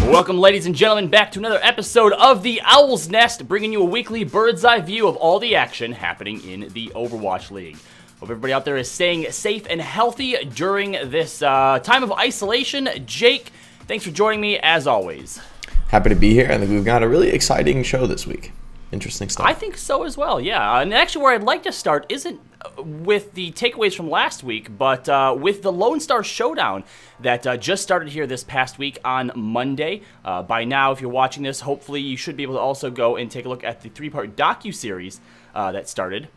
Welcome, ladies and gentlemen, back to another episode of the Owl's Nest, bringing you a weekly bird's eye view of all the action happening in the Overwatch League. Hope everybody out there is staying safe and healthy during this time of isolation. Jake, thanks for joining me as always. Happy to be here. I think we've got a really exciting show this week. Interesting stuff. I think so as well, yeah. And actually where I'd like to start isn't with the takeaways from last week, but with the Lone Star Showdown that just started here this past week on Monday. By now, if you're watching this, hopefully you should be able to also go and take a look at the three-part docu-series that started.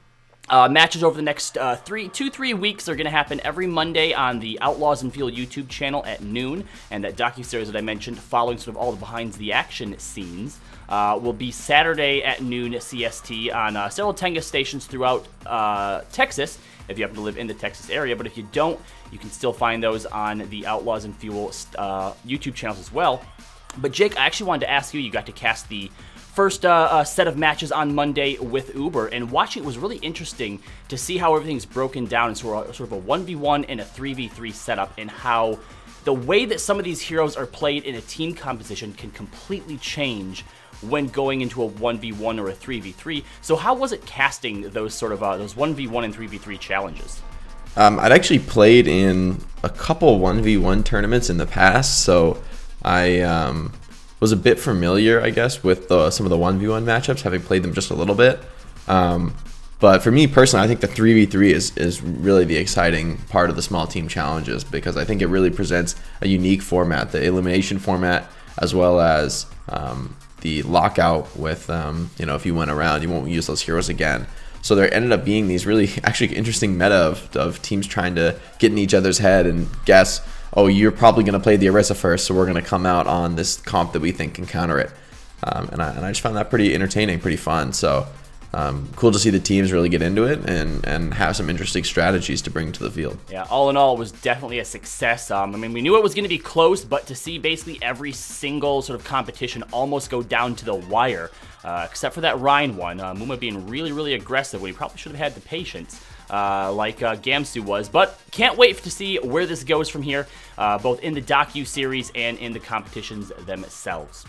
Matches over the next 2-3 weeks are going to happen every Monday on the Outlaws and Field YouTube channel at noon, and that docu-series that I mentioned, following sort of all the behind-the-action scenes, will be Saturday at noon CST on several Tenga stations throughout Texas, if you happen to live in the Texas area. But if you don't, you can still find those on the Outlaws and Fuel YouTube channels as well. But Jake, I actually wanted to ask you, you got to cast the first set of matches on Monday with Uber, and watching it was really interesting to see how everything's broken down in sort of a 1v1 and a 3v3 setup, and how the way that some of these heroes are played in a team composition can completely change when going into a 1v1 or a 3v3. So how was it casting those sort of those 1v1 and 3v3 challenges? I'd actually played in a couple 1v1 tournaments in the past, so I was a bit familiar, I guess, with some of the 1v1 matchups, having played them just a little bit. But for me personally, I think the 3v3 is really the exciting part of the small team challenges, because I think it really presents a unique format, the elimination format, as well as the lockout with, you know, if you went around, you won't use those heroes again. So there ended up being these really actually interesting meta of teams trying to get in each other's head and guess, oh, you're probably going to play the Orisa first, so we're going to come out on this comp that we think can counter it. And I just found that pretty entertaining, pretty fun. So cool to see the teams really get into it and have some interesting strategies to bring to the field. Yeah, all in all, it was definitely a success. I mean, we knew it was going to be close, but to see basically every single sort of competition almost go down to the wire, except for that Ryan one, Muma being really, really aggressive when he probably should have had the patience. Like Guangzhou was, but can't wait to see where this goes from here, both in the docu-series and in the competitions themselves.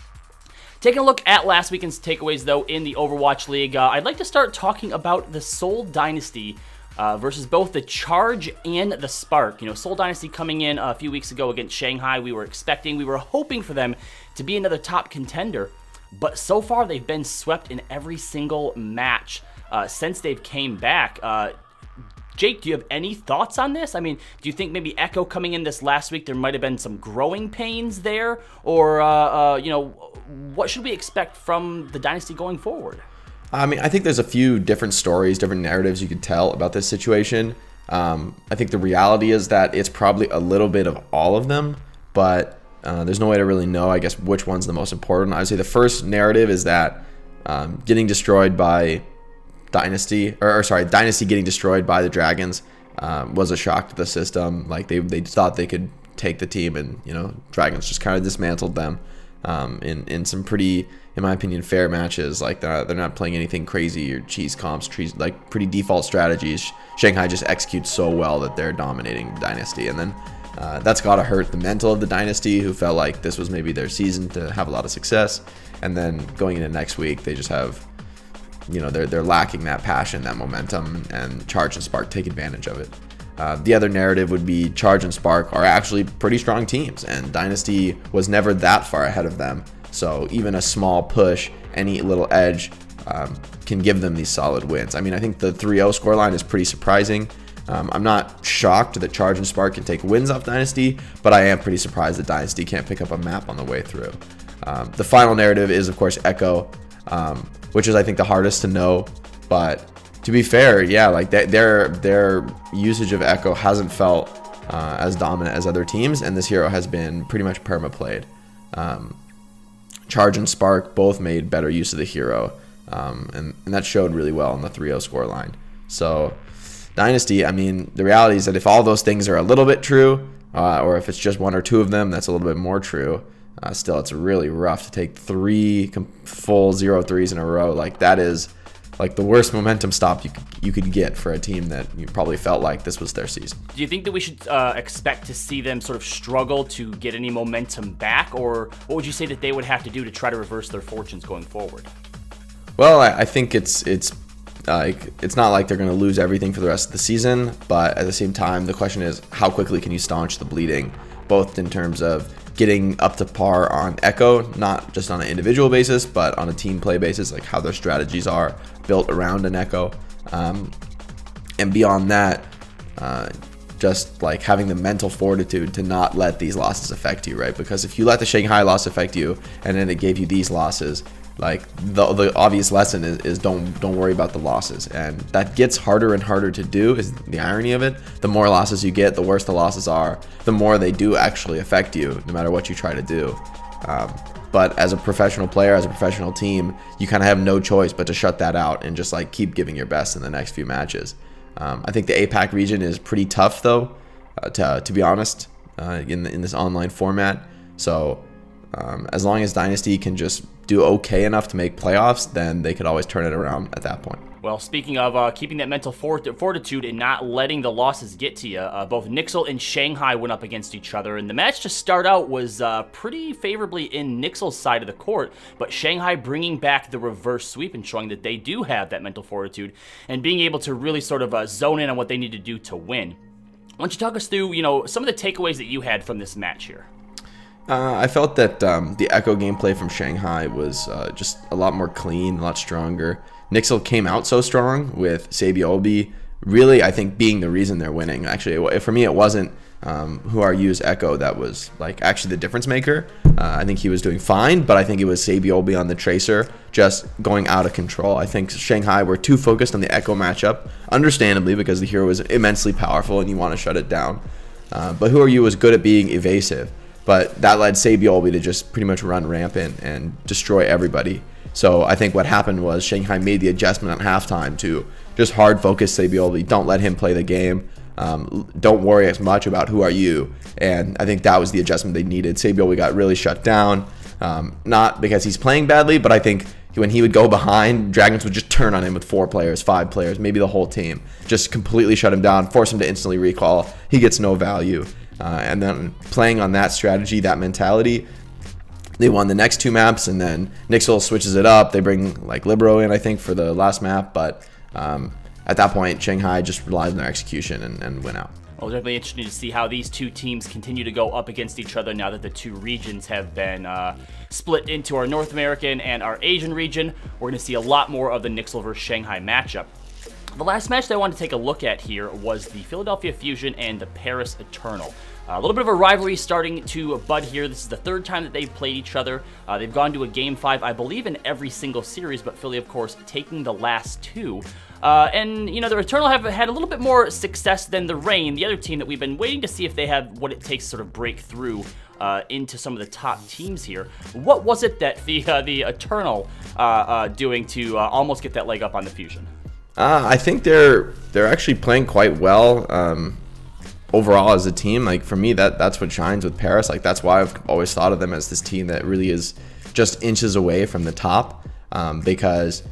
Taking a look at last weekend's takeaways, though, in the Overwatch League, I'd like to start talking about the Seoul Dynasty versus both the Charge and the Spark. You know, Seoul Dynasty coming in a few weeks ago against Shanghai, we were hoping for them to be another top contender, but so far they've been swept in every single match since they've came back. Jake, do you have any thoughts on this? I mean, do you think maybe Echo coming in this last week, there might have been some growing pains there? Or, you know, what should we expect from the Dynasty going forward? I mean, I think there's a few different stories, different narratives you could tell about this situation. I think the reality is that it's probably a little bit of all of them, but there's no way to really know, I guess, which one's the most important. I would say the first narrative is that getting destroyed by Dynasty getting destroyed by the Dragons was a shock to the system. Like they thought they could take the team, and you know, Dragons just kind of dismantled them in some pretty, in my opinion, fair matches. Like they're not playing anything crazy or cheese comps, like pretty default strategies. Shanghai just executes so well that they're dominating the Dynasty, and then that's got to hurt the mental of the Dynasty, who felt like this was maybe their season to have a lot of success. And then going into next week, they just have, you know, they're lacking that passion, that momentum, and Charge and Spark take advantage of it. The other narrative would be Charge and Spark are actually pretty strong teams, and Dynasty was never that far ahead of them. So even a small push, any little edge, can give them these solid wins. I mean, I think the 3-0 scoreline is pretty surprising. I'm not shocked that Charge and Spark can take wins off Dynasty, but I am pretty surprised that Dynasty can't pick up a map on the way through. The final narrative is, of course, Echo, which is, I think, the hardest to know. But to be fair, yeah, like their usage of Echo hasn't felt as dominant as other teams, and this hero has been pretty much perma-played. Charge and Spark both made better use of the hero, and that showed really well on the 3-0 scoreline. So Dynasty, I mean, the reality is that if all those things are a little bit true, or if it's just one or two of them, that's a little bit more true. Still, it's really rough to take 3 full 0-3s in a row. Like, that is like the worst momentum stop you could get for a team that you probably felt like this was their season. Do you think that we should expect to see them sort of struggle to get any momentum back, or what would you say that they would have to do to try to reverse their fortunes going forward? Well, I think it's not like they're going to lose everything for the rest of the season, but at the same time, the question is how quickly can you staunch the bleeding, both in terms of getting up to par on Echo, not just on an individual basis, but on a team play basis, like how their strategies are built around an Echo. And beyond that, just like having the mental fortitude to not let these losses affect you, right? Because if you let the Shanghai loss affect you and then it gave you these losses, like the obvious lesson is don't worry about the losses, and that gets harder and harder to do. Is the irony of it. The more losses you get, the worse the losses are, the more they do actually affect you, no matter what you try to do. But as a professional player, as a professional team, you kind of have no choice but to shut that out and just like keep giving your best in the next few matches. I think the APAC region is pretty tough though, to be honest, in this online format. So as long as Dynasty can just do okay enough to make playoffs, then they could always turn it around at that point. Well, speaking of keeping that mental fortitude and not letting the losses get to you, both Nixel and Shanghai went up against each other, and the match to start out was pretty favorably in Nixel's side of the court, but Shanghai bringing back the reverse sweep and showing that they do have that mental fortitude and being able to really sort of zone in on what they need to do to win. Why don't you talk us through, some of the takeaways that you had from this match here? I felt that the Echo gameplay from Shanghai was just a lot more clean, a lot stronger. Nixel came out so strong with Sabiobi, really, I think, being the reason they're winning. Actually, for me, it wasn't Who Are You's Echo that was like actually the difference maker. I think he was doing fine, but I think it was Sabiobi on the Tracer just going out of control. I think Shanghai were too focused on the Echo matchup, understandably, because the hero was immensely powerful and you want to shut it down. But Who Are You was good at being evasive. But that led Sabiobi to just pretty much run rampant and destroy everybody. So I think what happened was Shanghai made the adjustment on halftime to just hard focus Sabiobi. Don't let him play the game. Don't worry as much about Who Are You. And I think that was the adjustment they needed. Sabiobi got really shut down. Not because he's playing badly, but I think when he would go behind, Dragons would just turn on him with 4 players, 5 players, maybe the whole team. Just completely shut him down, force him to instantly recall. He gets no value. And then playing on that strategy, that mentality, they won the next 2 maps, and then Nixel switches it up. They bring like Libero in, I think, for the last map, but at that point, Shanghai just relies on their execution and win out. Well, definitely interesting to see how these two teams continue to go up against each other now that the 2 regions have been split into our North American and our Asian region. We're going to see a lot more of the Nixel versus Shanghai matchup. The last match that I wanted to take a look at here was the Philadelphia Fusion and the Paris Eternal. A little bit of a rivalry starting to bud here. This is the 3rd time that they've played each other. They've gone to a Game 5, I believe, in every single series, but Philly, of course, taking the last 2. And, the Eternal have had a little bit more success than the Reign, the other team that we've been waiting to see if they have what it takes to sort of break through into some of the top teams here. What was it that the Eternal doing to almost get that leg up on the Fusion? I think they're actually playing quite well overall as a team. Like for me, that's what shines with Paris. Like that's why I've always thought of them as this team that really is just inches away from the top. Because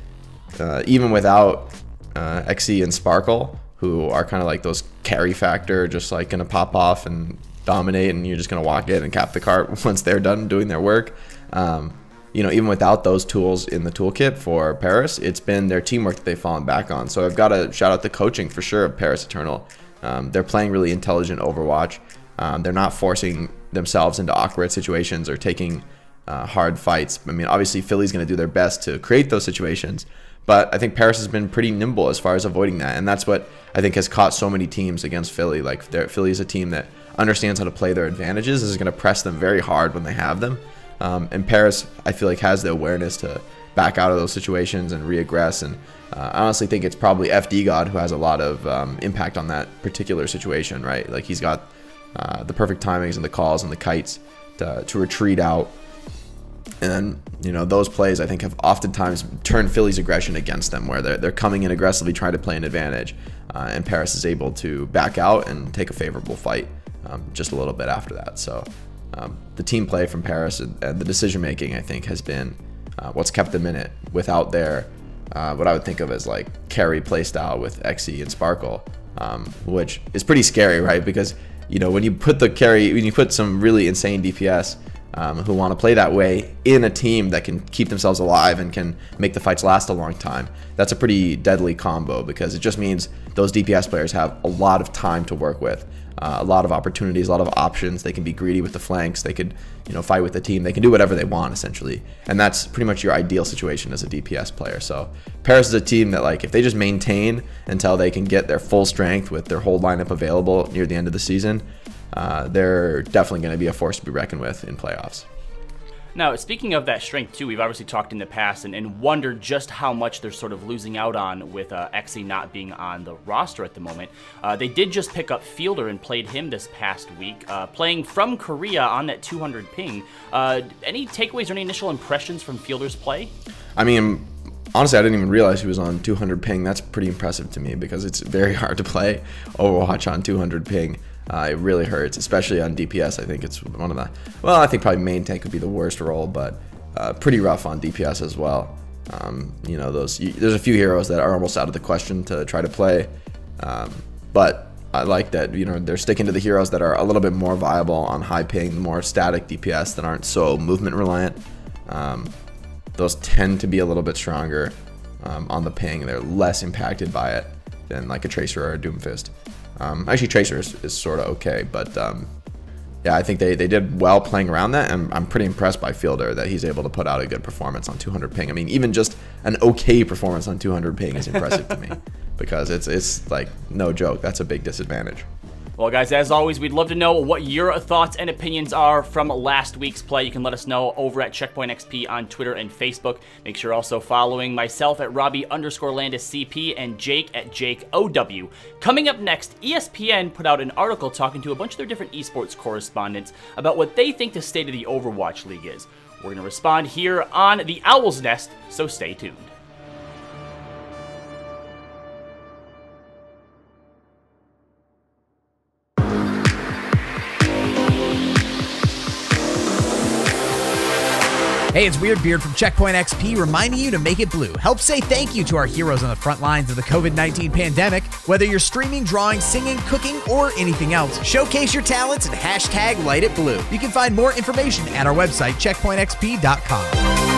even without XE and Sparkle, who are kind of like those carry factor, just like gonna pop off and dominate, and you're just gonna walk in and cap the cart once they're done doing their work. Even without those tools in the toolkit for Paris, it's been their teamwork that they've fallen back on. So I've got to shout out the coaching for sure of Paris Eternal. They're playing really intelligent Overwatch. They're not forcing themselves into awkward situations or taking hard fights. I mean, obviously Philly's going to do their best to create those situations, but I think Paris has been pretty nimble as far as avoiding that. And that's what I think has caught so many teams against Philly. Like Philly is a team that understands how to play their advantages, is going to press them very hard when they have them. And Paris, I feel like, has the awareness to back out of those situations and reaggress. And I honestly think it's probably FD God who has a lot of impact on that particular situation, right? Like he's got the perfect timings and the calls and the kites to retreat out. And then, those plays I think have oftentimes turned Philly's aggression against them, where they're coming in aggressively trying to play an advantage. And Paris is able to back out and take a favorable fight just a little bit after that. So the team play from Paris and the decision making, I think, has been what's kept them in it. Without their what I would think of as like carry playstyle with Xe and Sparkle, which is pretty scary, right? Because when you put some really insane DPS who want to play that way in a team that can keep themselves alive and can make the fights last a long time, that's a pretty deadly combo, because it just means those DPS players have a lot of time to work with, a lot of opportunities, a lot of options. They can be greedy with the flanks, they could fight with the team, they can do whatever they want essentially, and that's pretty much your ideal situation as a DPS player. So Paris is a team that, like, if they just maintain until they can get their full strength with their whole lineup available near the end of the season, they're definitely going to be a force to be reckoned with in playoffs. Now, speaking of that strength too, we've obviously talked in the past and wondered just how much they're sort of losing out on with Xe not being on the roster at the moment. They did just pick up Fielder and played him this past week, playing from Korea on that 200 ping. Any takeaways or any initial impressions from Fielder's play? I mean, honestly, I didn't even realize he was on 200 ping. That's pretty impressive to me, because it's very hard to play Overwatch on 200 ping. It really hurts, especially on DPS. I think it's one of the, well, I think probably main tank would be the worst role, but pretty rough on DPS as well. There's a few heroes that are almost out of the question to try to play, but I like that they're sticking to the heroes that are a little bit more viable on high ping, more static DPS that aren't so movement reliant. Those tend to be a little bit stronger on the ping. They're less impacted by it than like a Tracer or a Doomfist. Actually, Tracer is sort of okay, but yeah, I think they did well playing around that, and I'm pretty impressed by Fielder that he's able to put out a good performance on 200 ping. I mean, even just an okay performance on 200 ping is impressive to me, because it's like no joke. That's a big disadvantage. Well, guys, as always, we'd love to know what your thoughts and opinions are from last week's play. You can let us know over at Checkpoint XP on Twitter and Facebook. Make sure you're also following myself at Robbie_Landis CP and Jake at JakeOW. Coming up next, ESPN put out an article talking to a bunch of their different esports correspondents about what they think the state of the Overwatch League is. We're going to respond here on the Owl's Nest, so stay tuned. Hey, it's Weird Beard from Checkpoint XP reminding you to make it blue. Help say thank you to our heroes on the front lines of the COVID-19 pandemic. Whether you're streaming, drawing, singing, cooking, or anything else, showcase your talents and hashtag light it blue. You can find more information at our website, checkpointxp.com.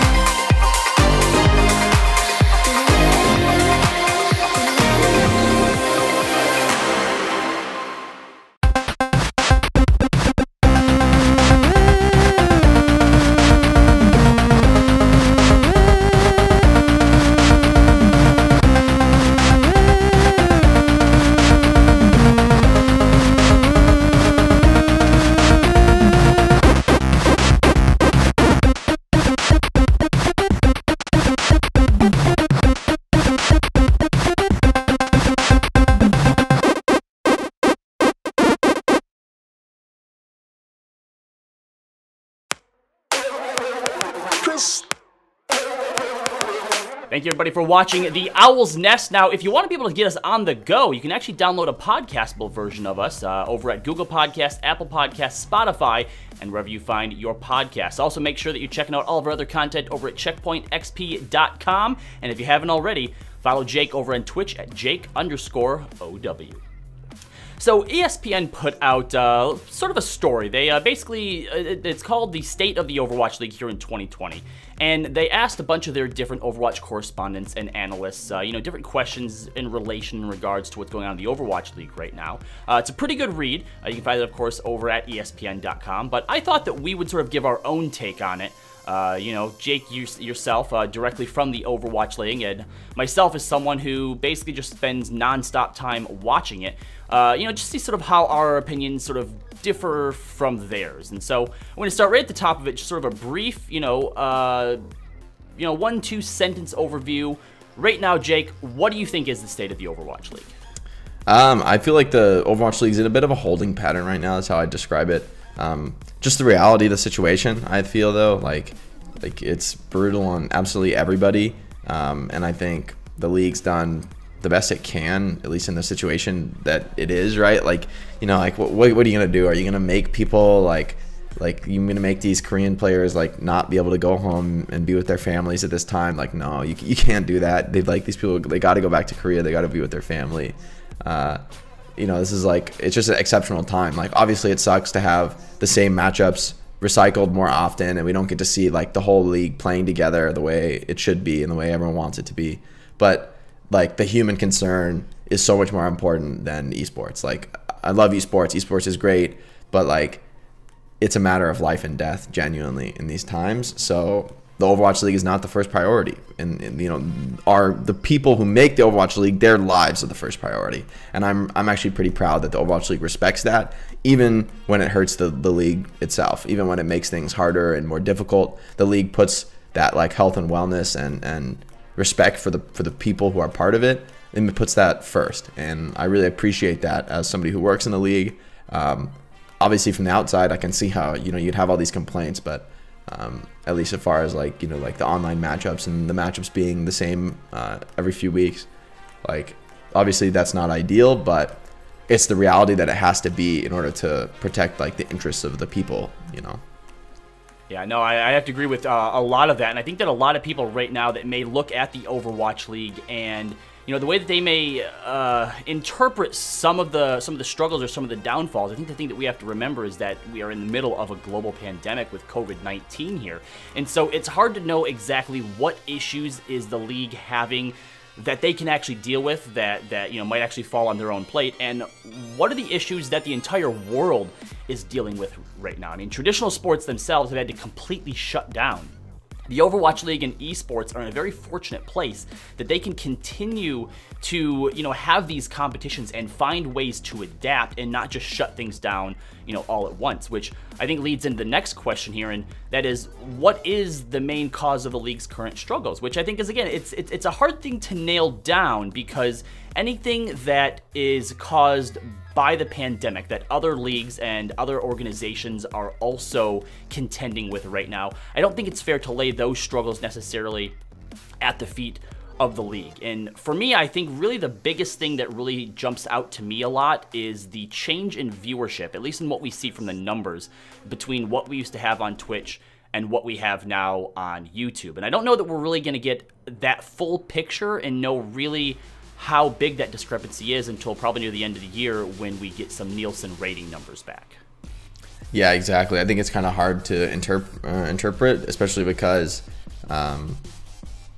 Thank you, everybody, for watching The Owl's Nest. Now, if you want to be able to get us on the go, you can actually download a podcastable version of us over at Google Podcasts, Apple Podcasts, Spotify, and wherever you find your podcasts. Also, make sure that you're checking out all of our other content over at checkpointxp.com. And if you haven't already, follow Jake over on Twitch at Jake_OW. So ESPN put out sort of a story. They basically, it's called The State of the Overwatch League here in 2020. And they asked a bunch of their different Overwatch correspondents and analysts, different questions in regards to what's going on in the Overwatch League right now. It's a pretty good read. You can find it, of course, over at ESPN.com. But I thought that we would sort of give our own take on it. Jake, yourself, directly from the Overwatch League, and myself as someone who basically just spends non-stop time watching it. Just see sort of how our opinions sort of differ from theirs. And so I'm going to start right at the top of it, just sort of a brief, 1-2 sentence overview. Right now, Jake, what do you think is the state of the Overwatch League? I feel like the Overwatch League is in a bit of a holding pattern right now. That's how I describe it. Just the reality of the situation, I feel, though, like it's brutal on absolutely everybody. And I think the league's done the best it can, at least in the situation that it is, right? What are you gonna do? Are you gonna make people like, you're gonna make these Korean players like not be able to go home and be with their families at this time. Like, no, you can't do that. They've like, these people, they got to go back to Korea. They got to be with their family. You know, this is like, it's just an exceptional time. Like, obviously it sucks to have the same matchups recycled more often, and we don't get to see like the whole league playing together the way it should be and the way everyone wants it to be. But like, the human concern is so much more important than esports. Like, I love esports. Esports is great, but like, it's a matter of life and death, genuinely, in these times. So the Overwatch League is not the first priority, and you know, the people who make the Overwatch League, their lives are the first priority. And I'm actually pretty proud that the Overwatch League respects that, even when it hurts the league itself, even when it makes things harder and more difficult. The league puts that like health and wellness and respect for the people who are part of it, and it puts that first. And I really appreciate that as somebody who works in the league. Obviously from the outside, I can see how, you know, you'd have all these complaints, but at least as far as like, you know, like the online matchups and the matchups being the same every few weeks, like, obviously that's not ideal, but it's the reality that it has to be in order to protect like the interests of the people, you know. Yeah, no, I have to agree with a lot of that, and I think that a lot of people right now that may look at the Overwatch League and, you know, the way that they may interpret some of the struggles or some of the downfalls. I think the thing that we have to remember is that we are in the middle of a global pandemic with COVID-19 here, and so it's hard to know exactly what issues is the league having that they can actually deal with, that you know, might actually fall on their own plate, and what are the issues that the entire world is dealing with right now. I mean, traditional sports themselves have had to completely shut down. The Overwatch League and esports are in a very fortunate place that they can continue to, you know, have these competitions and find ways to adapt and not just shut things down, you know, all at once, which I think leads into the next question here, and that is, what is the main cause of the league's current struggles? Which I think is, again, it's a hard thing to nail down, because anything that is caused by the pandemic that other leagues and other organizations are also contending with right now, I don't think it's fair to lay those struggles necessarily at the feet of the league. And for me, I think really the biggest thing that really jumps out to me a lot is the change in viewership, at least in what we see from the numbers, between what we used to have on Twitch and what we have now on YouTube. And I don't know that we're really going to get that full picture and know really how big that discrepancy is until probably near the end of the year when we get some Nielsen rating numbers back. Yeah, exactly. I think it's kind of hard to interpret, especially because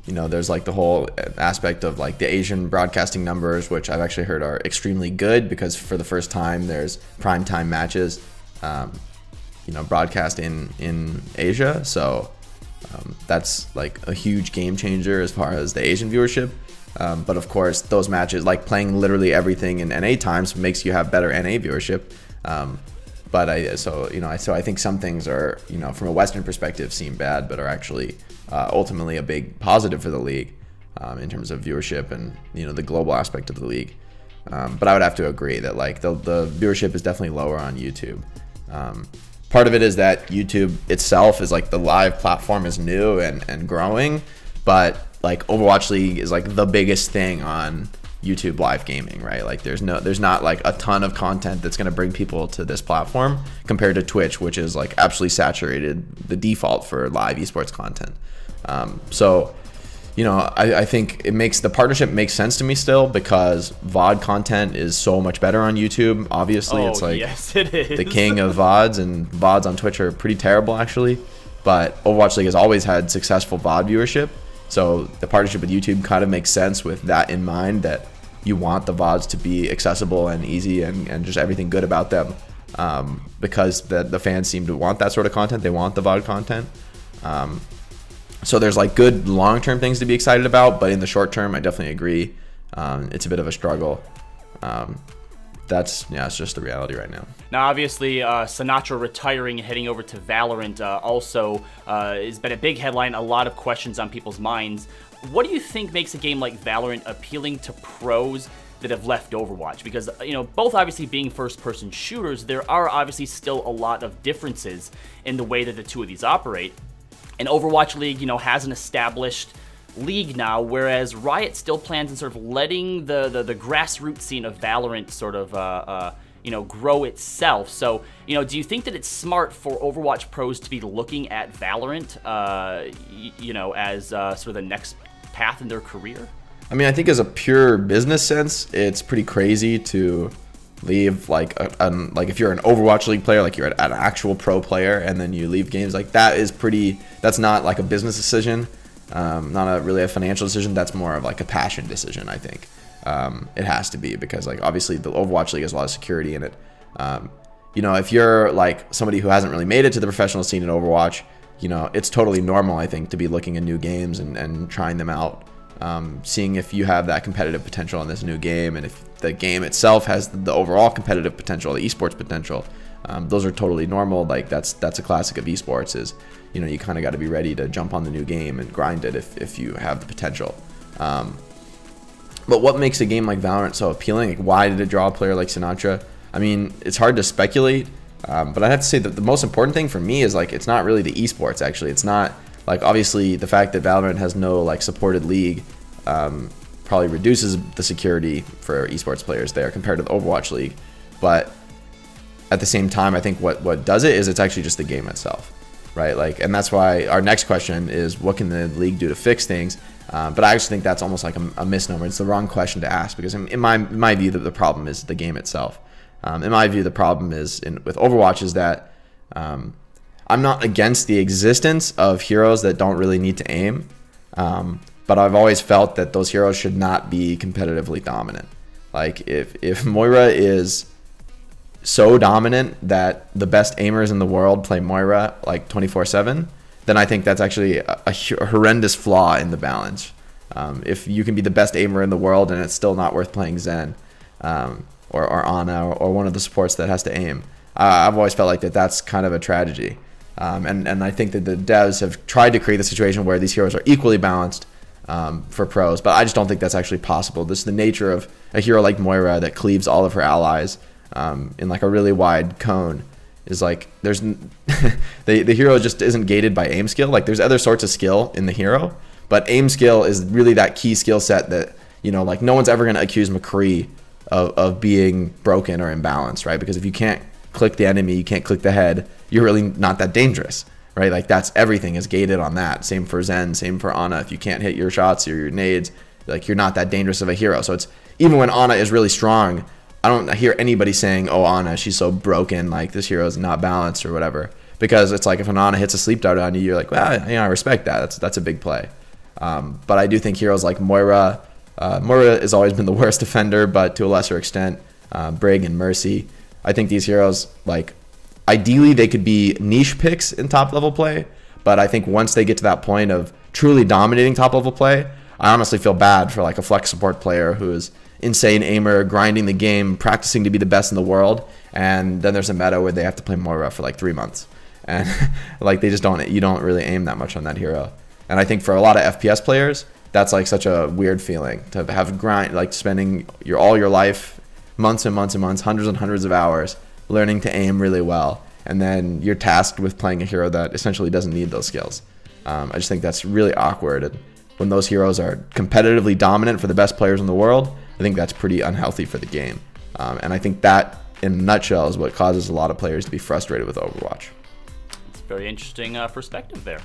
you know, there's like the whole aspect of like the Asian broadcasting numbers, which I've actually heard are extremely good, because for the first time there's primetime matches you know, broadcast in Asia. So that's like a huge game changer as far as the Asian viewership. But of course, those matches, like playing literally everything in NA times, makes you have better NA viewership. So I think some things are, you know, from a Western perspective seem bad, but are actually ultimately a big positive for the league in terms of viewership and, you know, the global aspect of the league. But I would have to agree that like the viewership is definitely lower on YouTube. Part of it is that YouTube itself is like, the live platform is new and growing, but like Overwatch League is like the biggest thing on YouTube live gaming, right? Like there's not like a ton of content that's going to bring people to this platform compared to Twitch, which is like absolutely saturated, the default for live esports content. So, you know, I think the partnership makes sense to me still, because VOD content is so much better on YouTube. Obviously, it's like, yes, it is the king of VODs, and VODs on Twitch are pretty terrible actually. But Overwatch League has always had successful VOD viewership. So the partnership with YouTube kind of makes sense with that in mind, that you want the VODs to be accessible and easy and just everything good about them, because the fans seem to want that sort of content. They want the VOD content. So there's like good long-term things to be excited about, but in the short term, I definitely agree. It's a bit of a struggle. It's just the reality right now. Now, obviously, Sinatra retiring and heading over to Valorant also has been a big headline, a lot of questions on people's minds. What do you think makes a game like Valorant appealing to pros that have left Overwatch? Because, you know, both obviously being first-person shooters, there are obviously still a lot of differences in the way that the two of these operate. And Overwatch League, you know, has an established league now, whereas Riot still plans on sort of letting the grassroots scene of Valorant sort of grow itself. So, do you think that it's smart for Overwatch pros to be looking at Valorant, as sort of the next path in their career? I mean, I think as a pure business sense, it's pretty crazy to leave like if you're an Overwatch League player, like you're an actual pro player, and then you leave games, like that's not like a business decision, not really a financial decision. That's more of like a passion decision, I think. It has to be, because like obviously the Overwatch League has a lot of security in it. If you're like somebody who hasn't really made it to the professional scene in Overwatch, it's totally normal, I think, to be looking at new games and trying them out. Seeing if you have that competitive potential in this new game, and if the game itself has the overall competitive potential, the esports potential. Those are totally normal. Like that's a classic of esports, is you kind of got to be ready to jump on the new game and grind it if you have the potential. But what makes a game like Valorant so appealing? Like, why did it draw a player like Sinatra? I mean, it's hard to speculate, but I'd have to say that the most important thing for me is like it's not really the esports. Actually, it's not. Like, obviously, the fact that Valorant has no like supported league probably reduces the security for esports players there compared to the Overwatch League. But at the same time, I think what does it is it's actually just the game itself, right? Like, and that's why our next question is, what can the league do to fix things? But I actually think that's almost like a misnomer. It's the wrong question to ask, because in my view, the problem is the game itself. In my view, the problem is with Overwatch is that I'm not against the existence of heroes that don't really need to aim, but I've always felt that those heroes should not be competitively dominant. Like, if Moira is so dominant that the best aimers in the world play Moira like 24/7, then I think that's actually a horrendous flaw in the balance. If you can be the best aimer in the world and it's still not worth playing Zen or Ana or one of the supports that has to aim, I've always felt like that's kind of a tragedy. And I think that the devs have tried to create the situation where these heroes are equally balanced for pros, but I just don't think that's actually possible. This is the nature of a hero like Moira that cleaves all of her allies in like a really wide cone. Is like there's the hero just isn't gated by aim skill. Like, there's other sorts of skill in the hero, but aim skill is really that key skill set that like no one's ever going to accuse McCree of being broken or imbalanced, right? Because if you can't click the enemy, you can't click the head, you're really not that dangerous, right? Like, that's everything is gated on that. Same for Zen, same for Ana. If you can't hit your shots or your nades, like, you're not that dangerous of a hero. So it's, even when Ana is really strong, I don't hear anybody saying, oh, Ana, she's so broken, like this hero is not balanced or whatever, because it's like if an Ana hits a sleep dart on you, you're like, well, I respect that. That's a big play. But I do think heroes like Moira has always been the worst defender, but to a lesser extent, Brig and Mercy. I think these heroes, like, ideally they could be niche picks in top level play, but I think once they get to that point of truly dominating top level play, I honestly feel bad for like a flex support player who is insane aimer, grinding the game, practicing to be the best in the world, and then there's a meta where they have to play Moira for like 3 months, and like you don't really aim that much on that hero. And I think for a lot of FPS players, that's like such a weird feeling to have grind, like spending all your life, months and months and months, hundreds and hundreds of hours learning to aim really well, and then you're tasked with playing a hero that essentially doesn't need those skills. I just think that's really awkward, and when those heroes are competitively dominant for the best players in the world, I think that's pretty unhealthy for the game. And I think that, in a nutshell, is what causes a lot of players to be frustrated with Overwatch. It's a very interesting perspective there.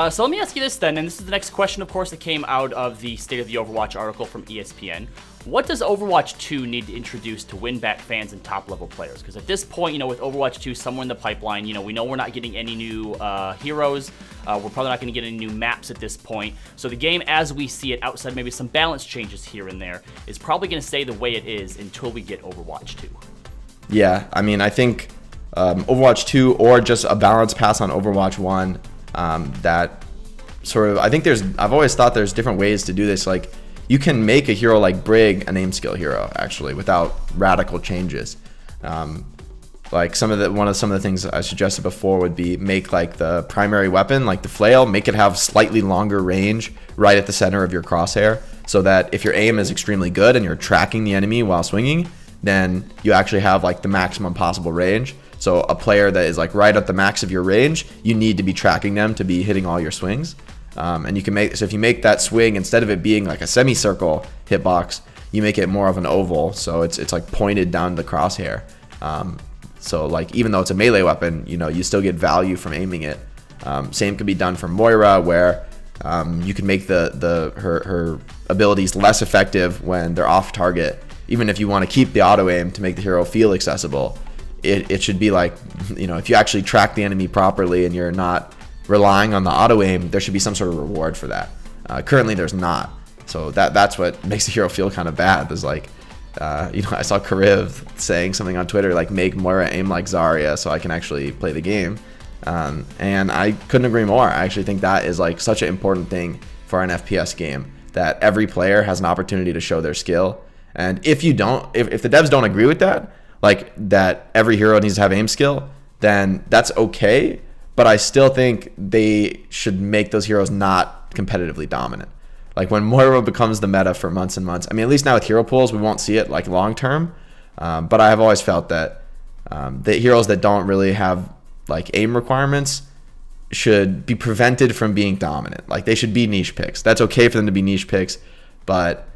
So let me ask you this then, and this is the next question, of course, that came out of the State of the Overwatch article from ESPN. What does Overwatch 2 need to introduce to win back fans and top-level players? Because at this point, with Overwatch 2 somewhere in the pipeline, we know we're not getting any new heroes. We're probably not going to get any new maps at this point. So the game, as we see it, outside maybe some balance changes here and there, is probably going to stay the way it is until we get Overwatch 2. Yeah, I mean, I think Overwatch 2 or just a balance pass on Overwatch 1, that sort of, I've always thought there's different ways to do this. Like, you can make a hero like Brig an aim skill hero, actually, without radical changes. Like some of the things I suggested before would be make like the primary weapon, like the flail, make it have slightly longer range right at the center of your crosshair, so that if your aim is extremely good and you're tracking the enemy while swinging, then you actually have like the maximum possible range. So a player that is like right at the max of your range, you need to be tracking them to be hitting all your swings. And you can if you make that swing, instead of it being like a semicircle hitbox, you make it more of an oval, so it's like pointed down the crosshair. So like even though it's a melee weapon, you know, you still get value from aiming it. Same can be done for Moira, where you can make her abilities less effective when they're off target. Even if you want to keep the auto aim to make the hero feel accessible, it should be like, you know, if you actually track the enemy properly and you're not relying on the auto aim, there should be some sort of reward for that. Currently there's not. So that's what makes the hero feel kind of bad. There's like, you know, I saw Kariv saying something on Twitter like, make Moira aim like Zarya so I can actually play the game. And I couldn't agree more. I actually think that is like such an important thing for an FPS game, that every player has an opportunity to show their skill. And if you don't, if the devs don't agree with that, like that every hero needs to have aim skill, then that's okay. But I still think they should make those heroes not competitively dominant. Like when Moira becomes the meta for months and months, I mean, at least now with hero pools, we won't see it like long term. But I have always felt that the heroes that don't really have like aim requirements should be prevented from being dominant. Like they should be niche picks. That's okay for them to be niche picks, but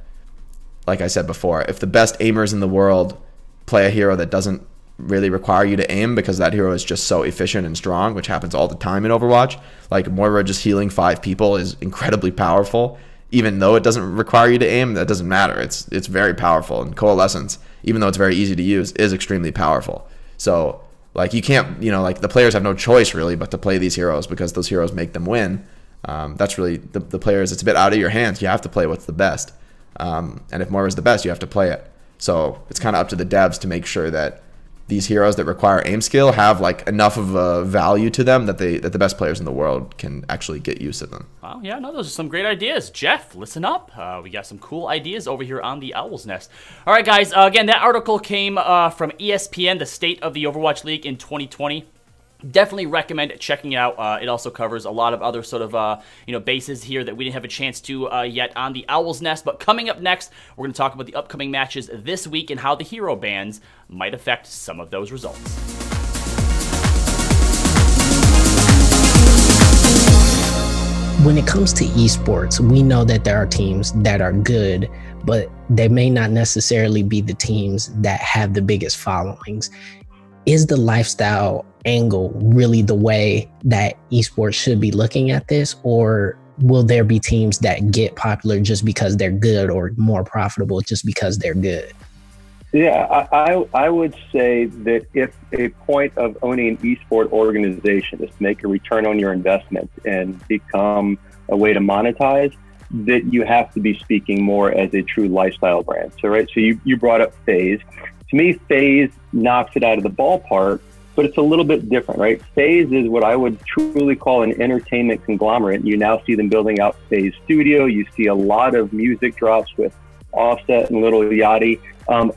like I said before, if the best aimers in the world play a hero that doesn't really require you to aim because that hero is just so efficient and strong, which happens all the time in Overwatch, like Moira just healing 5 people is incredibly powerful. Even though it doesn't require you to aim, that doesn't matter. It's very powerful. And Coalescence, even though it's very easy to use, is extremely powerful. So like you can't, you know, like the players have no choice really but to play these heroes because those heroes make them win. That's really the players. It's a bit out of your hands. You have to play what's the best. And if Moira's the best, you have to play it. So it's kind of up to the devs to make sure that these heroes that require aim skill have like enough of a value to them that the best players in the world can actually get used to them. Well, yeah, no, those are some great ideas. Jeff, listen up. We got some cool ideas over here on the Owl's Nest. All right, guys. Again, that article came from ESPN, the State of the Overwatch League in 2020. Definitely recommend checking it out. It also covers a lot of other sort of bases here that we didn't have a chance to yet on the Owl's Nest. But coming up next, we're going to talk about the upcoming matches this week and how the hero bans might affect some of those results. When it comes to esports, we know that there are teams that are good, but they may not necessarily be the teams that have the biggest followings. Is the lifestyle angle really the way that esports should be looking at this, or will there be teams that get popular just because they're good or more profitable just because they're good? Yeah, I would say that if a point of owning an esport organization is to make a return on your investment and become a way to monetize, that you have to be speaking more as a true lifestyle brand. So, right, so you brought up FaZe. To me, FaZe knocks it out of the ballpark, but it's a little bit different, right? FaZe is what I would truly call an entertainment conglomerate. You now see them building out FaZe Studio. You see a lot of music drops with Offset and Lil Yachty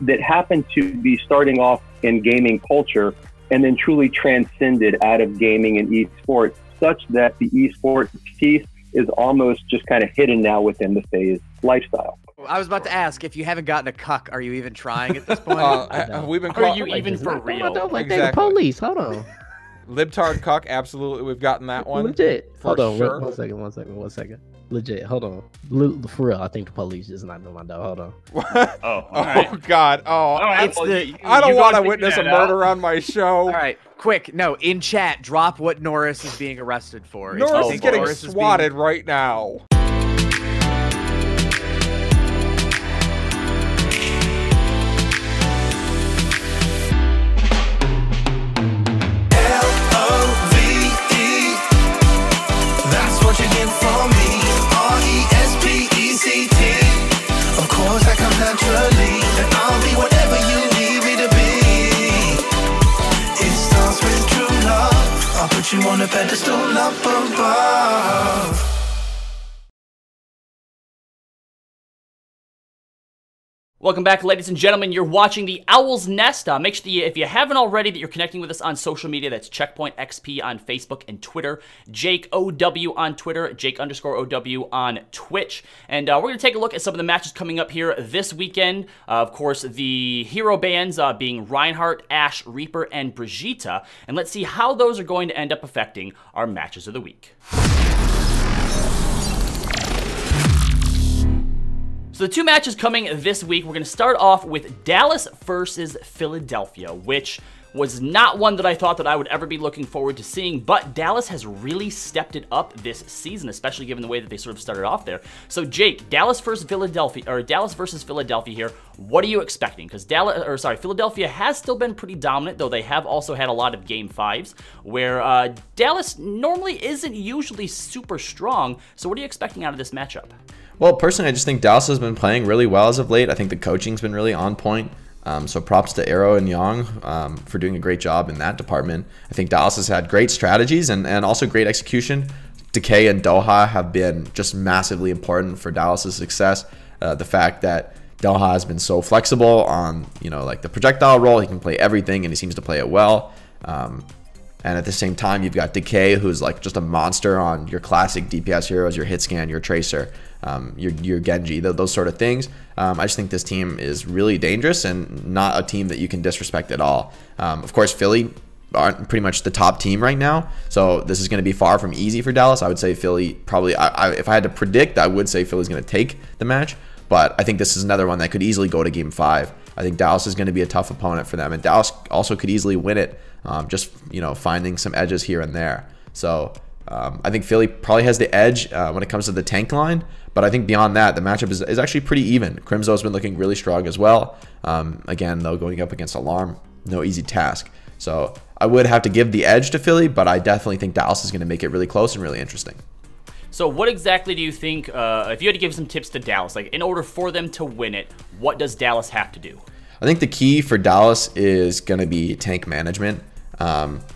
that happen to be starting off in gaming culture and then truly transcended out of gaming and esports, such that the esports piece is almost just kind of hidden now within the FaZe lifestyle. I was about to ask, if you haven't gotten a cuck, are you even trying at this point? We've been Are you even for real? Like the police. Hold on. Libtard cuck, absolutely. We've gotten that one. Legit. Hold on. Sure. One second. Legit. Hold on. For real, I think the police is not doing my dog. Hold on. All right. Oh, God. Oh, right, I don't want to witness a murder on my show. All right, quick. No, in chat, drop what Norris is being arrested for. Norris is getting swatted right now. Naturally, and I'll be whatever you need me to be. It starts with true love. I'll put you on a pedestal up above. Welcome back, ladies and gentlemen. You're watching the Owl's Nest. Make sure that if you haven't already, that you're connecting with us on social media. That's Checkpoint XP on Facebook and Twitter, Jake OW on Twitter, Jake_OW on Twitch. And we're going to take a look at some of the matches coming up here this weekend. Of course, the hero bans being Reinhardt, Ashe, Reaper, and Brigitte. And let's see how those are going to end up affecting our matches of the week. So the two matches coming this week, we're going to start off with Dallas versus Philadelphia, which was not one that I thought that I would ever be looking forward to seeing, but Dallas has really stepped it up this season, especially given the way that they sort of started off there. So Jake, Dallas versus Philadelphia here, what are you expecting? Because Philadelphia has still been pretty dominant, though they have also had a lot of Game 5s, where Dallas normally isn't usually super strong. So what are you expecting out of this matchup? Well, personally, I just think Dallas has been playing really well as of late. I think the coaching's been really on point. So props to Arrow and Yang for doing a great job in that department. I think Dallas has had great strategies and also great execution. Decay and Doha have been just massively important for Dallas's success. The fact that Doha has been so flexible on, like the projectile role, he can play everything and he seems to play it well. And at the same time, you've got Decay, who's like just a monster on your classic DPS heroes, your Hitscan, your Tracer, your Genji, those sort of things. I just think this team is really dangerous and not a team that you can disrespect at all. Of course, Philly aren't pretty much the top team right now, so this is going to be far from easy for Dallas. I would say Philly probably, if I had to predict, I would say Philly's going to take the match, but I think this is another one that could easily go to Game 5. I think Dallas is going to be a tough opponent for them, and Dallas also could easily win it, just finding some edges here and there. So I think Philly probably has the edge when it comes to the tank line, but I think beyond that, the matchup is actually pretty even. Crimzo's been looking really strong as well. Again, though, going up against Alarm, no easy task. So I would have to give the edge to Philly, but I definitely think Dallas is going to make it really close and really interesting. So what exactly do you think, if you had to give some tips to Dallas, like in order for them to win it, what does Dallas have to do? I think the key for Dallas is going to be tank management.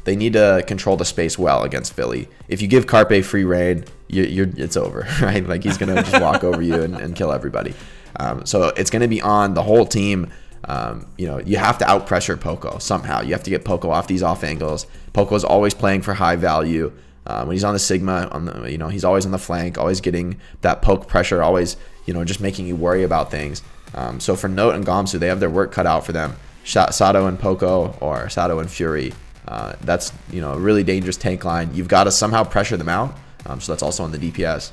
They need to control the space well against Philly. If you give Carpe free reign, it's over, right? Like he's going to just walk over you and kill everybody. So it's going to be on the whole team. You have to out pressure Poco somehow. You have to get Poco off these off angles. Poco's always playing for high value. When he's on the Sigma, he's always on the flank, always getting that poke pressure, always, just making you worry about things. So for Note and Guangzhou, they have their work cut out for them. Sato and Poco or Sato and Fury. That's a really dangerous tank line. You've got to somehow pressure them out. So that's also on the DPS.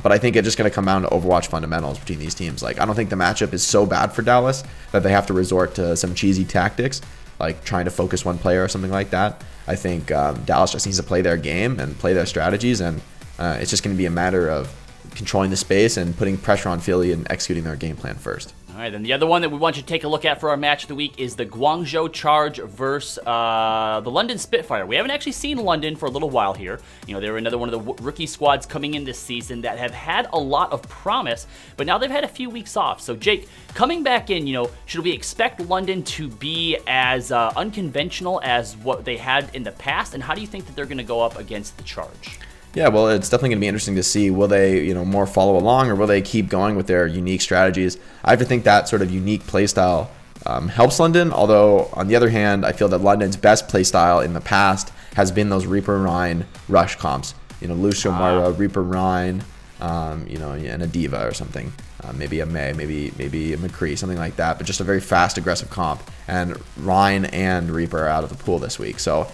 But I think it's just going to come down to Overwatch fundamentals between these teams. Like I don't think the matchup is so bad for Dallas that they have to resort to some cheesy tactics, like trying to focus one player or something like that. I think Dallas just needs to play their game and play their strategies, and it's just going to be a matter of controlling the space and putting pressure on Philly and executing their game plan first. All right, then the other one that we want you to take a look at for our match of the week is the Guangzhou Charge versus the London Spitfire. We haven't actually seen London for a little while here. They were another one of the rookie squads coming in this season that have had a lot of promise, but now they've had a few weeks off. So Jake, coming back in, should we expect London to be as unconventional as what they had in the past? And how do you think that they're going to go up against the Charge? Yeah, well, it's definitely going to be interesting to see. Will they, more follow along, or will they keep going with their unique strategies? I have to think that sort of unique playstyle helps London. Although, on the other hand, I feel that London's best playstyle in the past has been those Reaper Rhine rush comps. Lucio Mara, Reaper Rhine, and a Diva or something. Maybe a Mei, maybe a McCree, something like that. But just a very fast, aggressive comp. And Rhine and Reaper are out of the pool this week. So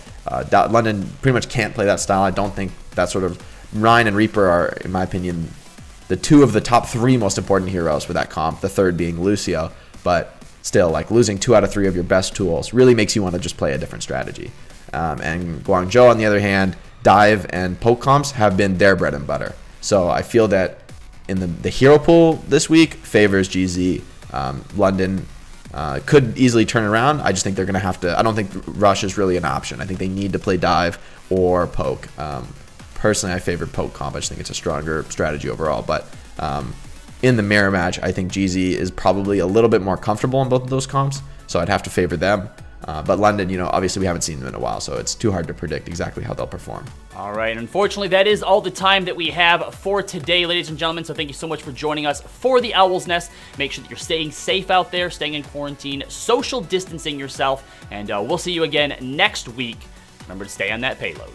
London pretty much can't play that style. I don't think that sort of Rhine and Reaper are, in my opinion, the two of the top 3 most important heroes for that comp, the third being Lucio. But still, like losing 2 out of 3 of your best tools really makes you want to just play a different strategy. And Guangzhou, on the other hand, dive and poke comps have been their bread and butter. So I feel that in the hero pool this week favors GZ. London could easily turn around. I just think they're going to have to. I don't think rush is really an option. I think they need to play dive or poke. Personally, I favor poke comp. I just think it's a stronger strategy overall. But in the mirror match, I think GZ is probably a little bit more comfortable in both of those comps. So I'd have to favor them. But London, obviously we haven't seen them in a while, so it's too hard to predict exactly how they'll perform. All right, unfortunately, that is all the time that we have for today, ladies and gentlemen, so thank you so much for joining us for the Owl's Nest. Make sure that you're staying safe out there, staying in quarantine, social distancing yourself, and we'll see you again next week. Remember to stay on that payload.